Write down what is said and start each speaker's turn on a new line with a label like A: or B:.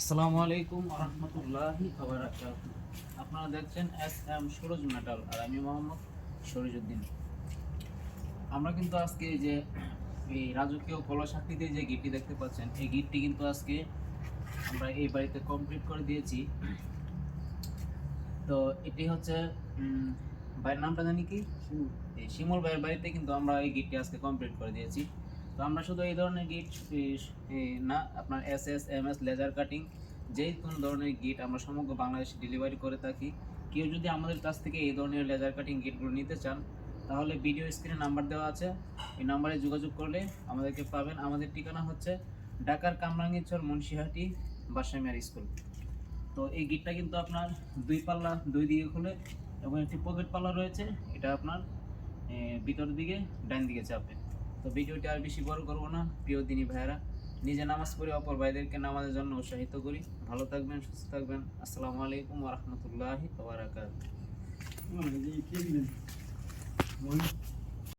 A: আসসালামু আলাইকুম ওয়া রাহমাতুল্লাহি ওয়া বারাকাতুহু। আপনারা দেখছেন এস এম সুরজ মেটাল আর আমি মোহাম্মদ শরীজউদ্দিন। আমরা কিন্তু আজকে এই যে এই রাজকীয় কলসাকৃতির যে গিটটি দেখতে পাচ্ছেন, এই গিটটি কিন্তু আজকে আমরা এই বাড়িতে কমপ্লিট করে দিয়েছি। তো এটি হচ্ছে ভাইয়ের নামটা জানি কি, এই শিমুল ভাইয়ের বাড়িতে কিন্তু আমরা এই গিটটি আজকে কমপ্লিট করে দিয়েছি। তো আমরা শুধু এই ধরনের গিট না, আপনার এস লেজার কাটিং যেই কোনো ধরনের গিট আমরা সমগ্র বাংলাদেশে ডেলিভারি করে থাকি। কেউ যদি আমাদের কাছ থেকে এই ধরনের লেজার কাটিং গিটগুলো নিতে চান, তাহলে ভিডিও স্ক্রিনে নাম্বার দেওয়া আছে, এই নাম্বারে যোগাযোগ করলে আমাদেরকে পাবেন। আমাদের ঠিকানা হচ্ছে ঢাকার কামরাঙ্গীরচর মুন্সিহাটি বাসামিয়ার স্কুল। তো এই গিটটা কিন্তু আপনার দুই পাল্লা, দুই দিকে খুলে এবং একটি পকেট পাল্লা রয়েছে। এটা আপনার ভিতরের দিকে ডান দিকে চাপবে। তো ভিডিওটি আর বেশি বড় করবো না। প্রিয় দিনী ভাইয়েরা, নিজে নামাজ পড়ে অপর ভাইদেরকে নামাজের জন্য উৎসাহিত করি। ভালো থাকবেন, সুস্থ থাকবেন। আসসালামু আলাইকুম ওয়া রাহমাতুল্লাহি ওয়া বারাকাতুহু।